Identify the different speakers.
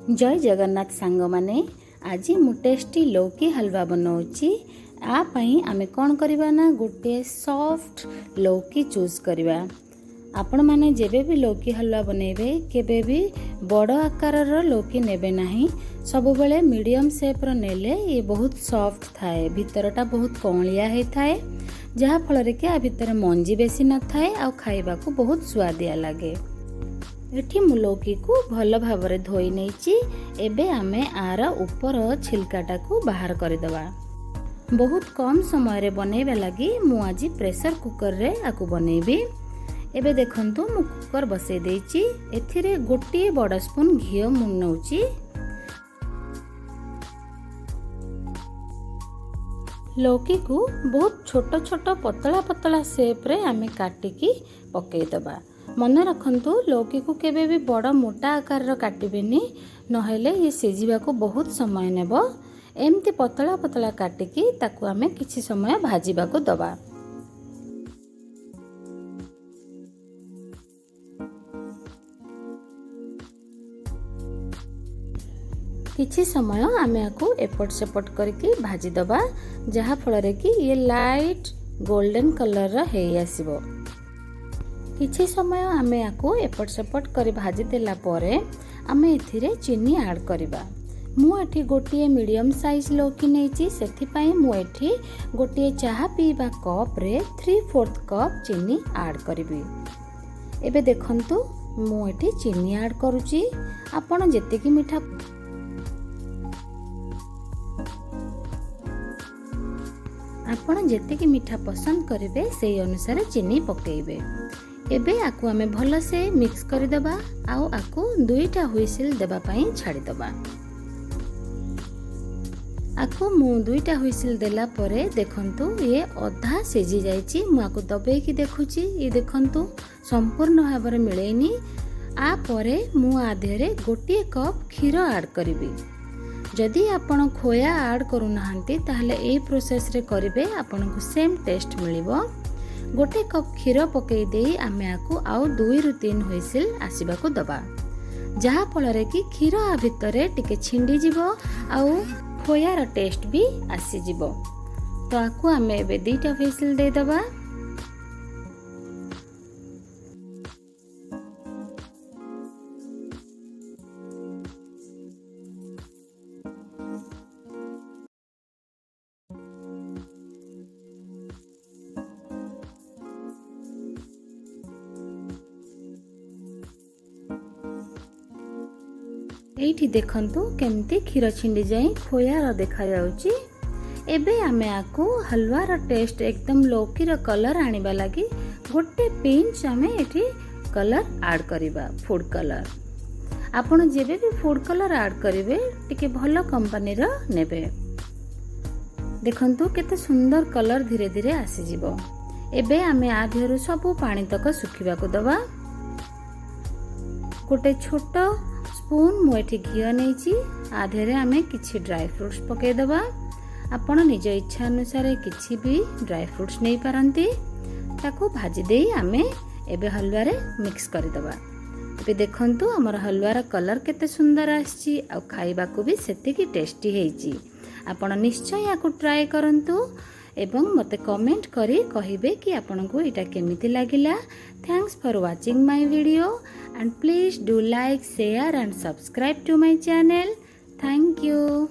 Speaker 1: जय जगन्नाथ सांग माने आज मु टेस्टी लौकी हलवा बनाऊँगी। आपाई आमे कौन करवा ना गोटे सॉफ्ट लौकी चूज करवा। आपण माने जेबे भी लौकी हलवा बनेबे केबे भी बड़ आकार लौकी नेबे नहीं, सब बेले मीडियम शेप रो नेले ये बहुत सॉफ्ट थाए, भितरटा बहुत कौलिया हे थाए, जहा फल कि आ भितर मंजी बेसी न थाए आ खाइबा को बहुत स्वादिया लगे। एठी मु लौकी को भल भाव धोई नहीं। एबे आमे आर ऊपर छिलकाटा को बाहर करदेवा। बहुत कम समय रे बनैबा लगी मु आज प्रेशर कुकर रे आकु बनैबी। एबे देखंतु मु कुकर बसै देइची। एथिरे गोटे बड़ स्पून घी मु नउची। लौकी को बहुत छोट छोट पतला पतला शेप रे आमे काटिकी पकई दबा। मन रखंतु लौकी को केबे भी बड़ मोटा आकार काटबेनी, नहेले ये सिझिबा को बहुत समय नेब। एमती पतला पतला काटिकी ताकू आमे किछि समय भाजिबा को दबा। किछि समय आमे आकू एपट सेपट करके भाजी दबा, जहा फल कि ये लाइट गोल्डन कलर हे आसीबो। किछि समय आमे आकू एपट सेपट कर भाजी देला परे आमे एथिरे चीनी ऐड करबा। मु एठी गोटे मीडियम साइज लौकी नेची, सेथि पई मु एठी गोटे चाहा पीबा कप रे 3/4 कप चीनी ऐड करबी। एबे देखंतु मु एठी चीनी ऐड करूची। आपण जेतिकी मीठा पसंद करेंगे से अनुसार चीनी पकेबे। एबे आकु आमे भल से मिक्स कर देबा। आउ आकु 2टा हुइसिल देबा पई छाड़ी देबा। आकु मु 2टा हुइसिल देला परे देखंतु ये अधा सिझी जाइची। मु आकु दबे की देखुची, ये देखंतु संपूर्ण भाव रे मिलेनी। आ परे मु आधेरे गोटे कप क्षीर ऐड करबी। जदि आपण खोया ऐड करू नाहंती ताहले ए प्रोसेस रे करिवे, आपन को सेम टेस्ट मिलिबो। गोटे कप क्षीर पकई दे आमे आकु आउ 2 रु 3 हुइसिल आसीबा को दबा, जहा फल रे कि क्षीर आ भितरे टिके छिंडी जिवो आउ खोयार टेस्ट भी आसी जिवो। तो आकु आमे एबे 2टा हुइसिल दे दबा। एठी देखंतु केमती क्षीर छिंडी जाई खोयार देखा जाउची। एबे आमे आकु हलवार टेस्ट एकदम लौकीर कलर आनिबा लगी गोटे पिंच आमे एठी कलर ऐड करिबा, फूड कलर। आपण जेबे भी फूड कलर ऐड करिवे टिके भलो कंपनी रो नेबे। देखंतु केते सुंदर कलर धीरे धीरे आसी जिवो। एबे आमे आधेरु सब पानी तक सुखिबा को दबा। गोटे छोट स्पून मु एठी घी नेची, आधेरे आमे किछि ड्राई फ्रूट्स पके दबा। आपण निज इच्छा अनुसार किछि भी ड्राई फ्रूट्स नै पारंती। ताको भाजी देई आमे एबे हलवा रे मिक्स कर दबा। एबे देखंतु हमर हलवार कलर केते सुंदर आछि आ खाइबा को भी सेते की टेस्टी हेची। आपण निश्चय याकु ट्राई करंतु एवं मते कमेंट करी कहिबे कि आपनको एटा केमिति लागिला। Thanks for watching my video and please do like, share and subscribe to my channel. Thank you.